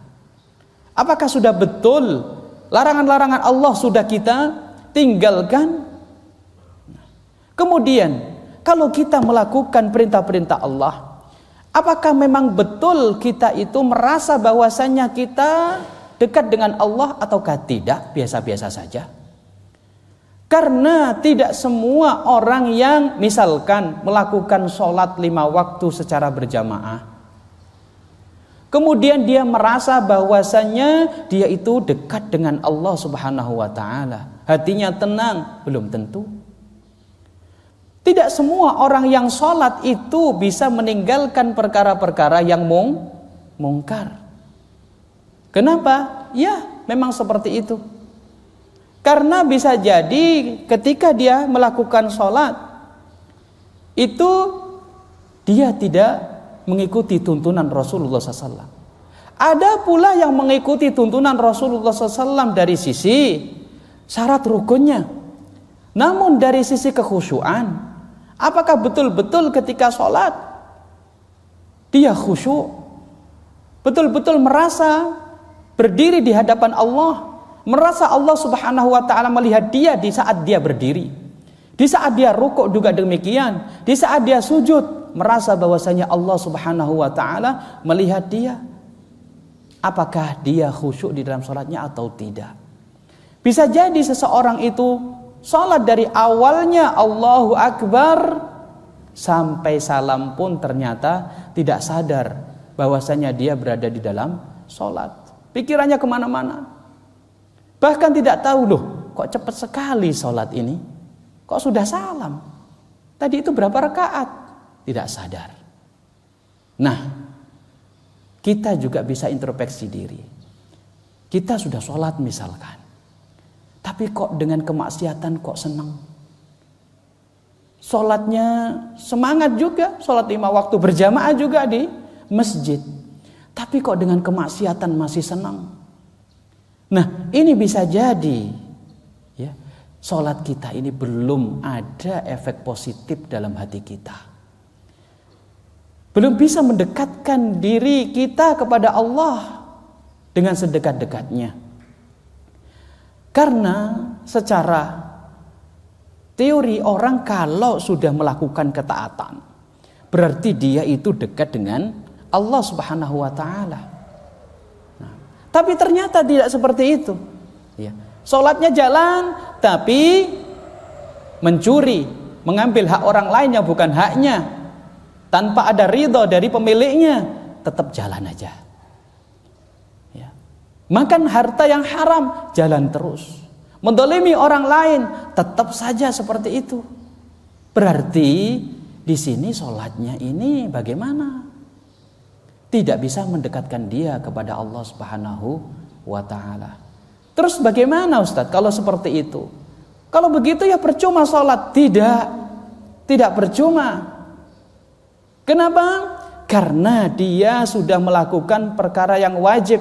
Apakah sudah betul larangan-larangan Allah sudah kita tinggalkan? Kemudian, kalau kita melakukan perintah-perintah Allah, apakah memang betul kita itu merasa bahwasanya kita dekat dengan Allah ataukah tidak? Biasa-biasa saja. Karena tidak semua orang yang misalkan melakukan sholat 5 waktu secara berjamaah, kemudian dia merasa bahwasanya dia itu dekat dengan Allah Subhanahu wa taala, hatinya tenang, belum tentu. Tidak semua orang yang sholat itu bisa meninggalkan perkara-perkara yang mungkar. Kenapa? Ya, memang seperti itu. Karena bisa jadi ketika dia melakukan sholat, itu dia tidak mengikuti tuntunan Rasulullah SAW. Ada pula yang mengikuti tuntunan Rasulullah SAW dari sisi syarat rukunnya. Namun dari sisi kekhusyuan, apakah betul-betul ketika sholat dia khusyuk, betul-betul merasa berdiri di hadapan Allah, merasa Allah Subhanahu wa taala melihat dia di saat dia berdiri, di saat dia rukuk juga demikian, di saat dia sujud merasa bahwasanya Allah Subhanahu wa taala melihat dia. Apakah dia khusyuk di dalam salatnya atau tidak? Bisa jadi seseorang itu salat dari awalnya Allahu Akbar sampai salam pun ternyata tidak sadar bahwasanya dia berada di dalam salat. Pikirannya kemana-mana. Bahkan tidak tahu, loh kok cepat sekali sholat ini, kok sudah salam, tadi itu berapa rakaat, tidak sadar. Nah, kita juga bisa introspeksi diri. Kita sudah sholat misalkan, tapi kok dengan kemaksiatan kok senang. Sholatnya semangat juga, sholat 5 waktu berjamaah juga di masjid, tapi kok dengan kemaksiatan masih senang. Nah, ini bisa jadi ya, sholat kita ini belum ada efek positif dalam hati kita. Belum bisa mendekatkan diri kita kepada Allah dengan sedekat-dekatnya. Karena secara teori orang kalau sudah melakukan ketaatan, berarti dia itu dekat dengan Allah Subhanahu wa taala. Tapi ternyata tidak seperti itu. Ya. Sholatnya jalan, tapi mencuri, mengambil hak orang lain yang bukan haknya, tanpa ada ridho dari pemiliknya, tetap jalan aja. Ya. Makan harta yang haram, jalan terus. Mendolimi orang lain, tetap saja seperti itu. Berarti di sini sholatnya ini bagaimana? Tidak bisa mendekatkan dia kepada Allah Subhanahu wa taala. Terus bagaimana Ustadz kalau seperti itu? Kalau begitu ya percuma sholat. Tidak percuma. Kenapa? Karena dia sudah melakukan perkara yang wajib.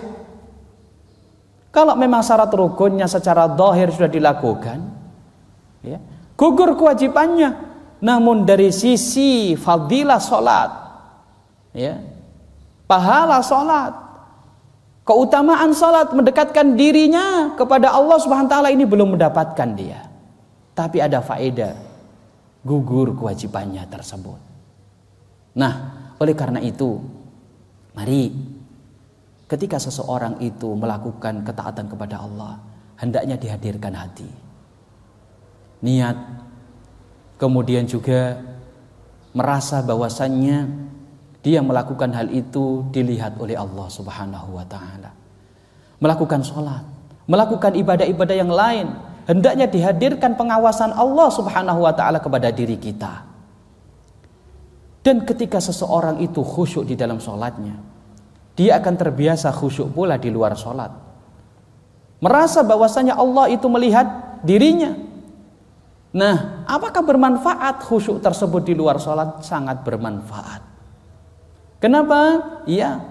Kalau memang syarat rukunnya secara zahir sudah dilakukan, ya, gugur kewajibannya. Namun dari sisi fadilah sholat, ya, pahala sholat, keutamaan sholat, mendekatkan dirinya kepada Allah Subhanahu wa taala ini belum mendapatkan dia. Tapi ada faedah, gugur kewajibannya tersebut. Nah, Oleh karena itu, mari ketika seseorang itu melakukan ketaatan kepada Allah, hendaknya dihadirkan hati, niat, kemudian juga merasa bahwasannya dia melakukan hal itu dilihat oleh Allah Subhanahu wa taala. Melakukan sholat, melakukan ibadah-ibadah yang lain, hendaknya dihadirkan pengawasan Allah Subhanahu wa taala kepada diri kita. Dan ketika seseorang itu khusyuk di dalam sholatnya, dia akan terbiasa khusyuk pula di luar sholat. Merasa bahwasanya Allah itu melihat dirinya. Nah, apakah bermanfaat khusyuk tersebut di luar sholat? Sangat bermanfaat. Kenapa? Iya,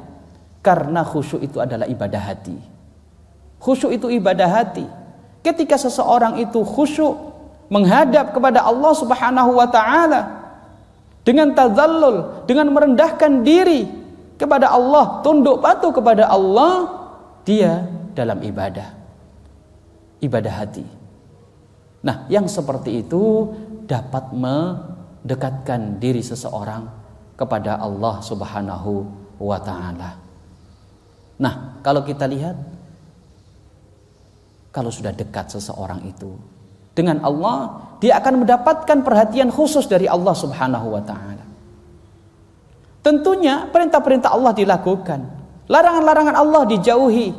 karena khusyuk itu adalah ibadah hati. Khusyuk itu ibadah hati. Ketika seseorang itu khusyuk menghadap kepada Allah Subhanahu wa taala dengan tadzallul, dengan merendahkan diri kepada Allah, tunduk patuh kepada Allah, dia dalam ibadah hati. Nah, yang seperti itu dapat mendekatkan diri seseorang kepada Allah Subhanahu wa taala. Nah, kalau kita lihat, kalau sudah dekat seseorang itu dengan Allah, dia akan mendapatkan perhatian khusus dari Allah Subhanahu wa taala. Tentunya perintah-perintah Allah dilakukan, larangan-larangan Allah dijauhi.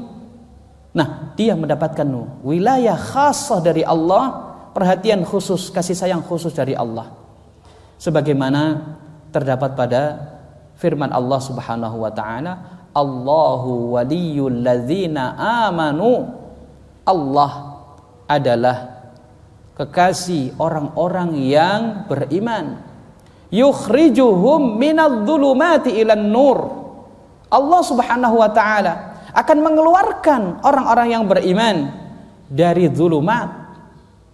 Nah, dia mendapatkan wilayah khassah dari Allah, perhatian khusus, kasih sayang khusus dari Allah. Sebagaimana terdapat pada firman Allah Subhanahu wa taala, Allahu waliyul ladzina amanu. Allah adalah kekasih orang-orang yang beriman. Yukhrijuhum minadh-dhulumati ilan nur. Allah Subhanahu wa taala akan mengeluarkan orang-orang yang beriman dari zulumat,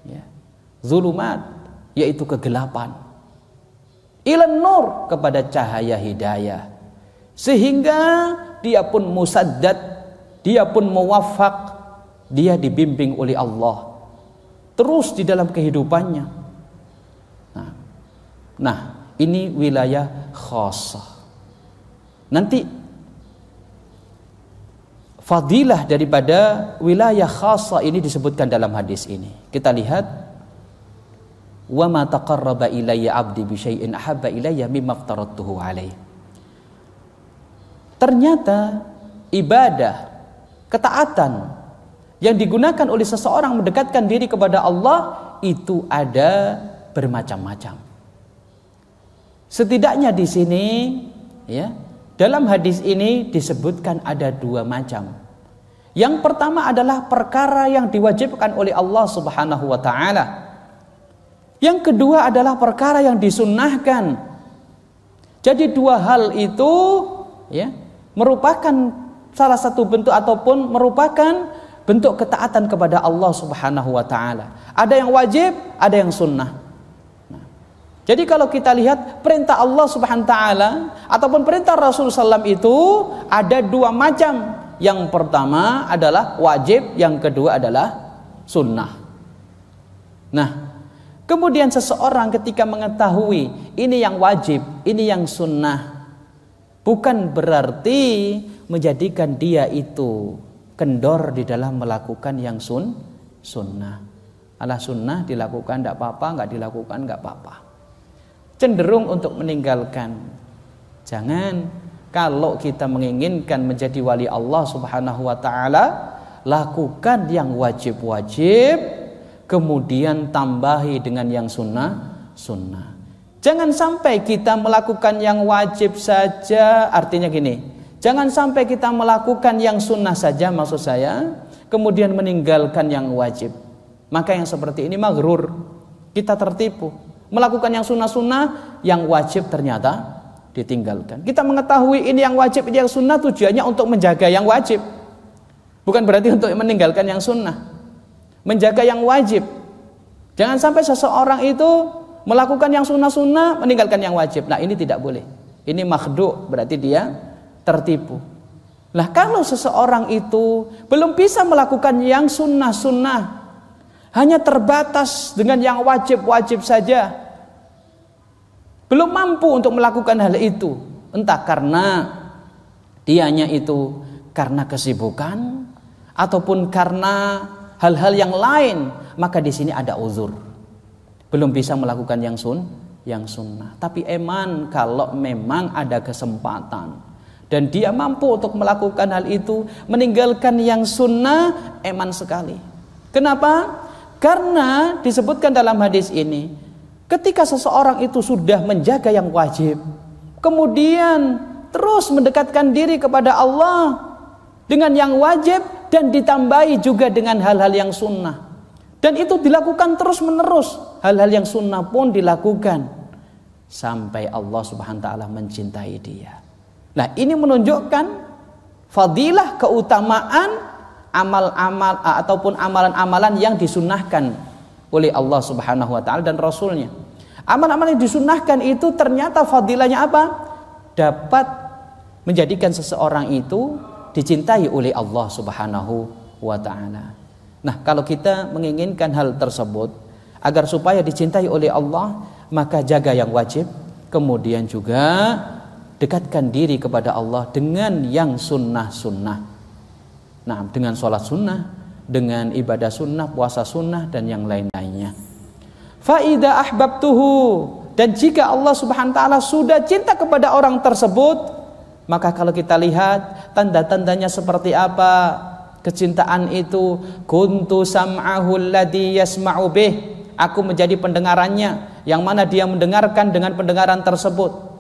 ya, zulumat yaitu kegelapan, ilan nur kepada cahaya hidayah, sehingga dia pun musaddad, dia pun muwaffaq, dia dibimbing oleh Allah terus di dalam kehidupannya. Nah, ini wilayah khassah. Nanti fadilah daripada wilayah khassah ini disebutkan dalam hadis ini. Kita lihat, wa ma taqarraba ilayya 'abdi bi syai'in ahabba ilayya mimma aftaradtuhu alaihi. Ternyata ibadah, ketaatan yang digunakan oleh seseorang mendekatkan diri kepada Allah itu ada bermacam-macam. Setidaknya di sini, ya, dalam hadis ini disebutkan ada dua macam. Yang pertama adalah perkara yang diwajibkan oleh Allah Subhanahu wa taala. Yang kedua adalah perkara yang disunnahkan. Jadi dua hal itu, ya, merupakan salah satu bentuk ataupun merupakan bentuk ketaatan kepada Allah Subhanahu wa taala. Ada yang wajib, ada yang sunnah. Nah, jadi kalau kita lihat perintah Allah Subhanahu wa taala ataupun perintah Rasul sallam itu ada dua macam. Yang pertama adalah wajib, yang kedua adalah sunnah. Nah, kemudian seseorang ketika mengetahui ini yang wajib, ini yang sunnah, bukan berarti menjadikan dia itu kendor di dalam melakukan yang sunnah. Alah sunnah dilakukan tidak apa-apa, nggak dilakukan nggak apa-apa. Cenderung untuk meninggalkan. Jangan, kalau kita menginginkan menjadi wali Allah Subhanahu wa taala, lakukan yang wajib-wajib, kemudian tambahi dengan yang sunnah. Jangan sampai kita melakukan yang wajib saja, artinya gini. Jangan sampai kita melakukan yang sunnah saja, maksud saya, kemudian meninggalkan yang wajib. Maka yang seperti ini maghrur, kita tertipu. Melakukan yang sunnah-sunnah, yang wajib ternyata ditinggalkan. Kita mengetahui ini yang wajib, ini yang sunnah, tujuannya untuk menjaga yang wajib, bukan berarti untuk meninggalkan yang sunnah. Menjaga yang wajib. Jangan sampai seseorang itu melakukan yang sunnah-sunnah, meninggalkan yang wajib. Nah, ini tidak boleh. Ini makhdu', berarti dia tertipu. Nah, kalau seseorang itu belum bisa melakukan yang sunnah-sunnah, hanya terbatas dengan yang wajib-wajib saja, belum mampu untuk melakukan hal itu, entah karena dianya itu karena kesibukan ataupun karena hal-hal yang lain, maka di sini ada uzur, belum bisa melakukan yang sunnah. Tapi eman kalau memang ada kesempatan dan dia mampu untuk melakukan hal itu, meninggalkan yang sunnah, eman sekali. Kenapa? Karena disebutkan dalam hadis ini, ketika seseorang itu sudah menjaga yang wajib, kemudian terus mendekatkan diri kepada Allah dengan yang wajib dan ditambahi juga dengan hal-hal yang sunnah, dan itu dilakukan terus menerus, hal-hal yang sunnah pun dilakukan sampai Allah Subhanahu wa taala mencintai dia. Nah, ini menunjukkan fadilah, keutamaan amal-amal ataupun amalan-amalan yang disunnahkan oleh Allah Subhanahu wa taala dan Rasulnya. Amal-amal yang disunnahkan itu ternyata fadilahnya apa? Dapat menjadikan seseorang itu dicintai oleh Allah Subhanahu wa taala. Nah, kalau kita menginginkan hal tersebut agar supaya dicintai oleh Allah, maka jaga yang wajib, kemudian juga dekatkan diri kepada Allah dengan yang sunnah-sunnah. Nah, dengan sholat sunnah, dengan ibadah sunnah, puasa sunnah, dan yang lain-lainnya. Fa'idha ahbabtuhu, dan jika Allah Subhanahu wa taala sudah cinta kepada orang tersebut, maka kalau kita lihat tanda-tandanya seperti apa kecintaan itu, kuntu sam'ahu alladhi yasma'u bih, aku menjadi pendengarannya yang mana dia mendengarkan dengan pendengaran tersebut.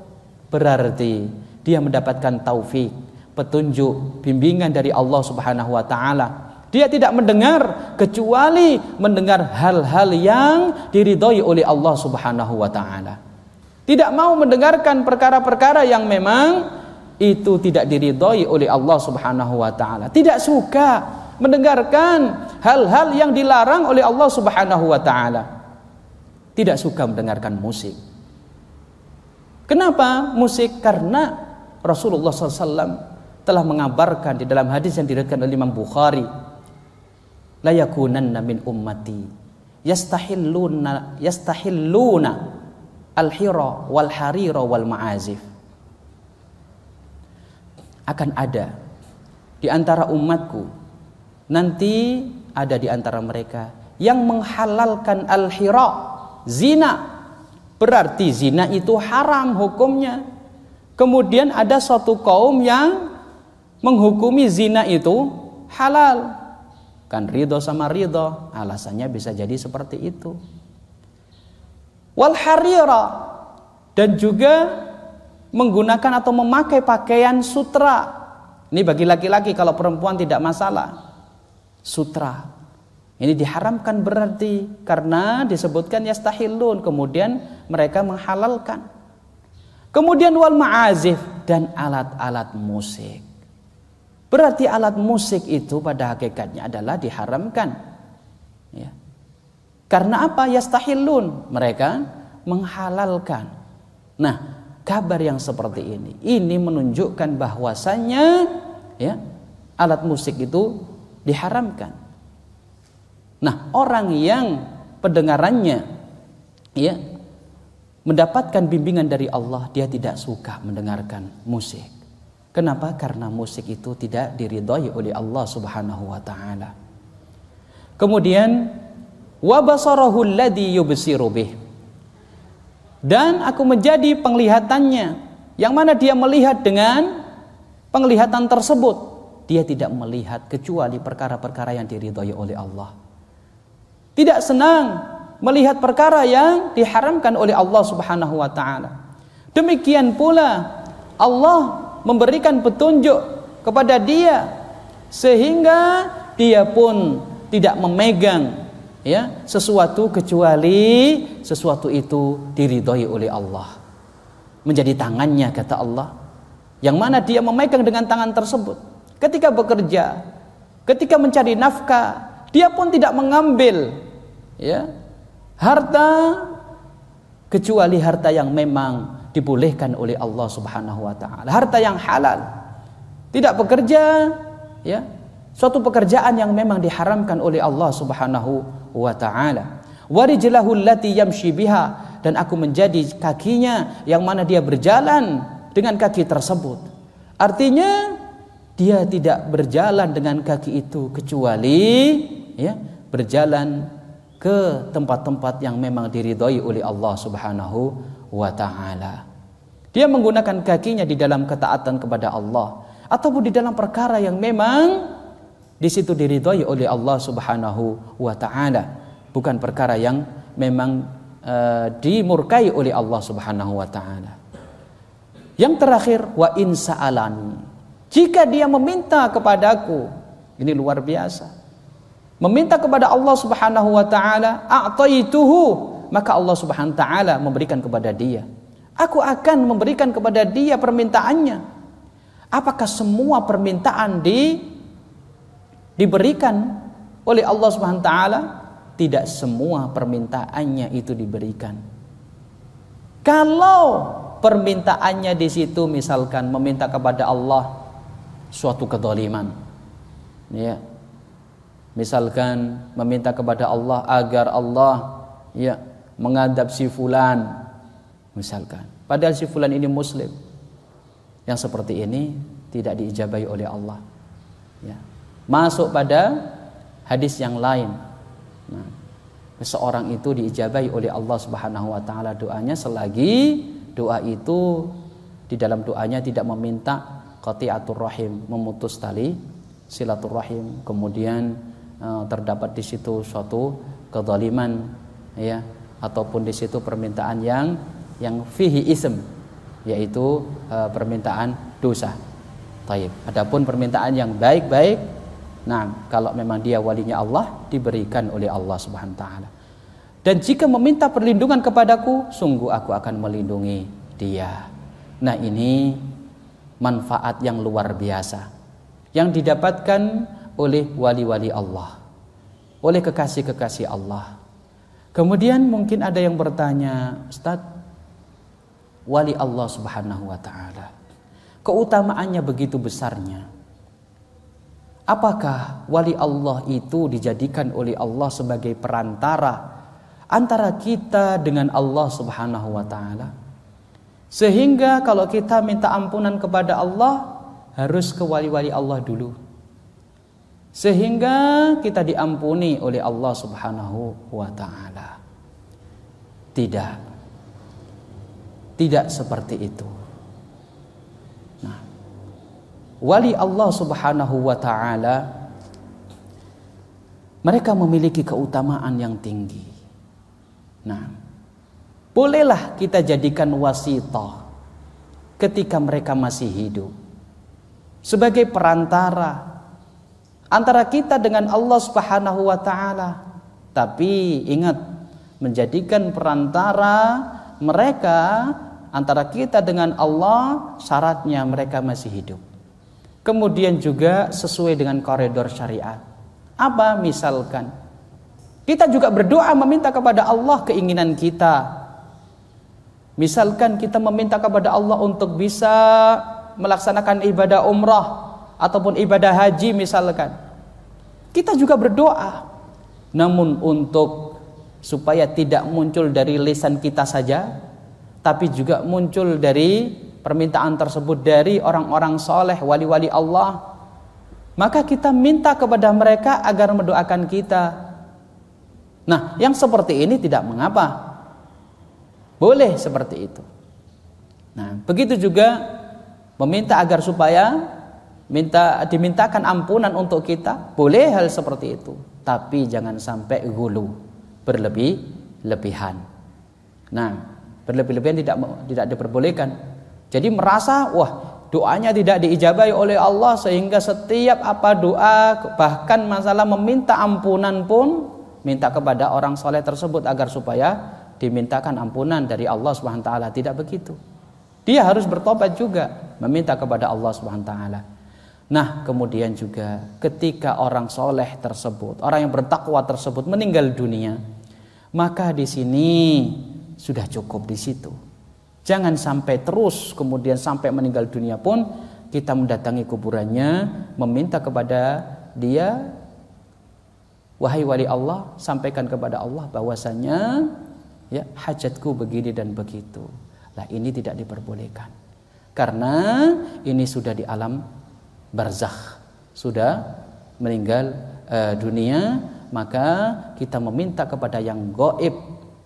Berarti dia mendapatkan taufik, petunjuk, bimbingan dari Allah Subhanahu wa taala. Dia tidak mendengar kecuali mendengar hal-hal yang diridhoi oleh Allah Subhanahu wa taala. Tidak mau mendengarkan perkara-perkara yang memang itu tidak diridhoi oleh Allah Subhanahu wa taala. Tidak suka mendengarkan hal-hal yang dilarang oleh Allah Subhanahu wa taala. Tidak suka mendengarkan musik. Kenapa musik? Karena Rasulullah SAW telah mengabarkan di dalam hadis yang diriwayatkan oleh Imam Bukhari, la yakunanna min ummati yastahilluna al-hira wal harira wal ma'azif. Akan ada di antara umatku, nanti ada di antara mereka yang menghalalkan al-hira, zina. Berarti zina itu haram hukumnya. Kemudian ada suatu kaum yang menghukumi zina itu halal. Kan ridho sama ridho, alasannya bisa jadi seperti itu. Wal harira, dan juga menggunakan atau memakai pakaian sutra. Ini bagi laki-laki, kalau perempuan tidak masalah. Sutra ini diharamkan berarti karena disebutkan yastahillun, kemudian mereka menghalalkan. Kemudian wal ma'azif, dan alat-alat musik. Berarti alat musik itu pada hakikatnya adalah diharamkan. Ya. Karena apa? Yastahillun, mereka menghalalkan. Nah, kabar yang seperti ini menunjukkan bahwasannya ya, alat musik itu diharamkan. Nah, orang yang pendengarannya ya mendapatkan bimbingan dari Allah, dia tidak suka mendengarkan musik. Kenapa? Karena musik itu tidak diridhai oleh Allah Subhanahu wa taala. Kemudian wa basarahu alladhi yubsiru bih, dan aku menjadi penglihatannya yang mana dia melihat dengan penglihatan tersebut. Dia tidak melihat kecuali perkara-perkara yang diridhai oleh Allah. Tidak senang melihat perkara yang diharamkan oleh Allah Subhanahu wa taala. Demikian pula Allah memberikan petunjuk kepada dia sehingga dia pun tidak memegang ya sesuatu kecuali sesuatu itu diridhoi oleh Allah. Menjadi tangannya, kata Allah, yang mana dia memegang dengan tangan tersebut. Ketika bekerja, ketika mencari nafkah, dia pun tidak mengambil ya harta kecuali harta yang memang dibolehkan oleh Allah Subhanahu wa taala, harta yang halal. Tidak bekerja ya suatu pekerjaan yang memang diharamkan oleh Allah Subhanahu wa taala. Warijlahu allati yamshi biha, dan aku menjadi kakinya yang mana dia berjalan dengan kaki tersebut. Artinya dia tidak berjalan dengan kaki itu kecuali ya berjalan ke tempat-tempat yang memang diridhai oleh Allah Subhanahu wa taala. Dia menggunakan kakinya di dalam ketaatan kepada Allah ataupun di dalam perkara yang memang di situ diridhai oleh Allah Subhanahu wa taala, bukan perkara yang memang dimurkai oleh Allah Subhanahu wa taala. Yang terakhir, wa in sa'alani, jika dia meminta kepadaku, ini luar biasa. Meminta kepada Allah Subhanahu wa taala, a'taituhu, maka Allah Subhanahu wa taala memberikan kepada dia. Aku akan memberikan kepada dia permintaannya. Apakah semua permintaan diberikan oleh Allah Subhanahu wa taala? Tidak semua permintaannya itu diberikan. Kalau permintaannya di situ misalkan meminta kepada Allah suatu kezaliman, ya, misalkan meminta kepada Allah agar Allah ya mengadab si fulan, misalkan, padahal si fulan ini muslim, yang seperti ini tidak diijabahi oleh Allah. Ya. Masuk pada hadis yang lain. Nah, seseorang itu diijabahi oleh Allah Subhanahu wa taala doanya selagi doa itu di dalam doanya tidak meminta qati'atur rahim, memutus tali silaturahim, kemudian terdapat di situ suatu kezaliman ya, ataupun di situ permintaan yang fihi ism, yaitu permintaan dosa. Taib. Adapun permintaan yang baik-baik, nah, kalau memang dia walinya Allah, diberikan oleh Allah Subhanahu wa taala. Dan jika meminta perlindungan kepadaku, sungguh aku akan melindungi dia. Nah, ini manfaat yang luar biasa yang didapatkan oleh wali-wali Allah, oleh kekasih-kekasih Allah. Kemudian mungkin ada yang bertanya, Ustaz, wali Allah Subhanahu wa taala, keutamaannya begitu besarnya. Apakah wali Allah itu dijadikan oleh Allah sebagai perantara antara kita dengan Allah Subhanahu wa taala? Sehingga kalau kita minta ampunan kepada Allah harus ke wali-wali Allah dulu, sehingga kita diampuni oleh Allah Subhanahu wa taala. Tidak. Tidak seperti itu. Wali Allah Subhanahu wa taala mereka memiliki keutamaan yang tinggi. Nah, bolehlah kita jadikan wasithah ketika mereka masih hidup sebagai perantara antara kita dengan Allah Subhanahu wa taala. Tapi ingat, menjadikan perantara mereka antara kita dengan Allah, syaratnya mereka masih hidup. Kemudian juga sesuai dengan koridor syariat. Apa? Misalkan kita juga berdoa meminta kepada Allah keinginan kita. Misalkan kita meminta kepada Allah untuk bisa melaksanakan ibadah umrah ataupun ibadah haji misalkan. Kita juga berdoa. Namun untuk supaya tidak muncul dari lisan kita saja, tapi juga muncul dari permintaan tersebut dari orang-orang soleh, wali-wali Allah, maka kita minta kepada mereka agar mendoakan kita. Nah, yang seperti ini tidak mengapa, boleh seperti itu. Nah, begitu juga meminta agar supaya dimintakan ampunan untuk kita, boleh hal seperti itu, tapi jangan sampai ghulu, berlebihan. Nah, berlebih-lebihan tidak diperbolehkan. Jadi merasa wah doanya tidak diijabahi oleh Allah, sehingga setiap apa doa, bahkan masalah meminta ampunan pun minta kepada orang soleh tersebut agar supaya dimintakan ampunan dari Allah Subhanahu wa taala. Tidak begitu. Dia harus bertobat juga, meminta kepada Allah Subhanahu wa taala. Nah, kemudian juga ketika orang soleh tersebut, orang yang bertakwa tersebut meninggal dunia, maka di sini sudah cukup di situ. Jangan sampai terus kemudian sampai meninggal dunia pun kita mendatangi kuburannya, meminta kepada dia, wahai wali Allah, sampaikan kepada Allah bahwasanya ya hajatku begini dan begitu. Lah, ini tidak diperbolehkan. Karena ini sudah di alam barzakh, sudah meninggal dunia, maka kita meminta kepada yang gaib,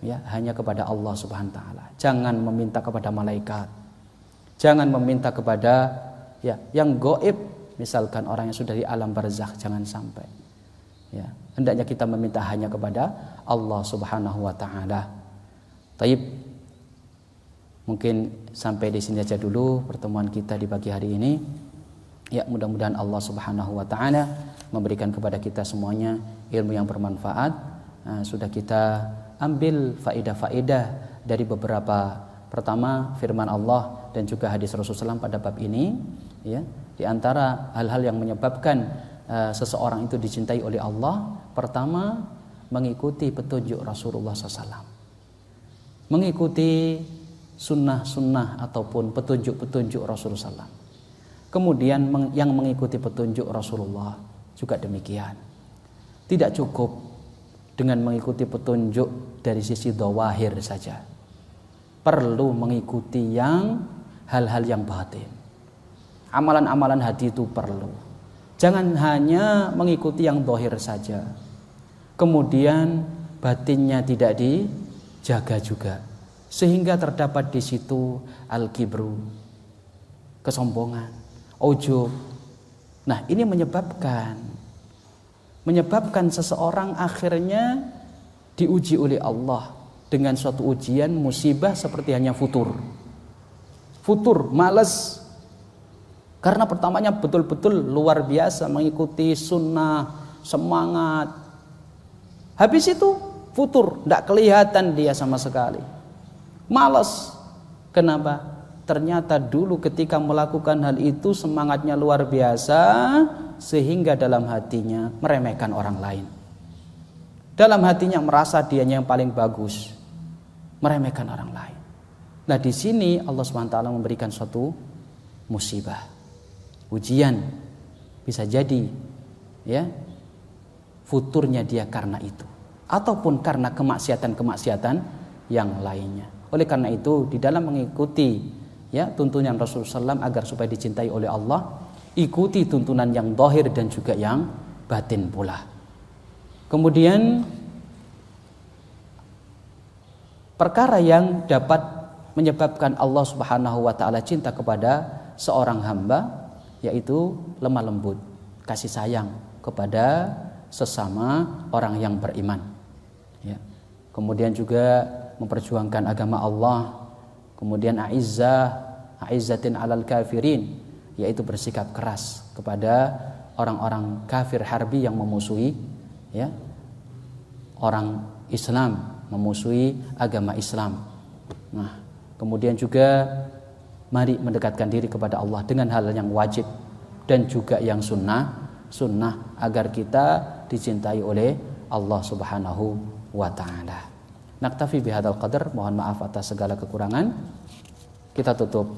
ya, hanya kepada Allah Subhanahu wa taala. Jangan meminta kepada malaikat. Jangan meminta kepada yang gaib, misalkan orang yang sudah di alam barzakh, jangan sampai. Ya, hendaknya kita meminta hanya kepada Allah Subhanahu wa taala. Taib. Mungkin sampai di sini aja dulu pertemuan kita di pagi hari ini. Ya, mudah-mudahan Allah Subhanahu wa taala memberikan kepada kita semuanya ilmu yang bermanfaat. Sudah kita ambil faedah-faedah dari beberapa, pertama firman Allah dan juga hadis Rasulullah SAW pada bab ini, ya. Di antara hal-hal yang menyebabkan seseorang itu dicintai oleh Allah, pertama mengikuti petunjuk Rasulullah SAW, mengikuti sunnah-sunnah ataupun petunjuk-petunjuk Rasulullah SAW. Kemudian yang mengikuti petunjuk Rasulullah juga demikian. Tidak cukup dengan mengikuti petunjuk dari sisi dhawahir saja. Perlu mengikuti yang hal-hal yang batin. Amalan-amalan hati itu perlu. Jangan hanya mengikuti yang dhahir saja. Kemudian batinnya tidak dijaga juga. Sehingga terdapat di situ al-kibru, kesombongan, ujub. Nah, ini menyebabkan seseorang akhirnya diuji oleh Allah dengan suatu ujian musibah seperti hanya futur, malas. Karena pertamanya betul-betul luar biasa mengikuti sunnah, semangat. Habis itu futur, tidak kelihatan dia sama sekali. Malas. Kenapa? Ternyata dulu ketika melakukan hal itu semangatnya luar biasa, sehingga dalam hatinya meremehkan orang lain. Dalam hatinya merasa dianya yang paling bagus, meremehkan orang lain. Nah, di sini Allah SWT memberikan suatu musibah, ujian. Bisa jadi ya futurnya dia karena itu, ataupun karena kemaksiatan-kemaksiatan yang lainnya. Oleh karena itu, di dalam mengikuti tuntunan Rasulullah SAW agar supaya dicintai oleh Allah, ikuti tuntunan yang zahir dan juga yang batin pula. Kemudian perkara yang dapat menyebabkan Allah Subhanahu wa taala cinta kepada seorang hamba, yaitu lemah lembut, kasih sayang kepada sesama orang yang beriman. Ya. Kemudian juga memperjuangkan agama Allah. Kemudian a'izzatin 'alal kafirin, yaitu bersikap keras kepada orang-orang kafir harbi yang memusuhi orang Islam, memusuhi agama Islam. Nah, kemudian juga mari mendekatkan diri kepada Allah dengan hal yang wajib dan juga yang sunnah agar kita dicintai oleh Allah Subhanahu wa taala. Naktafi bihadzal qadar, mohon maaf atas segala kekurangan. Kita tutup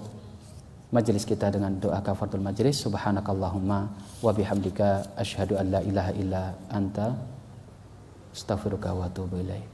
majelis kita dengan doa kafaratul majelis. Subhanakallahumma wa bihamdika asyhadu an la ilaha illa anta astaghfiruka wa atubu ilaik.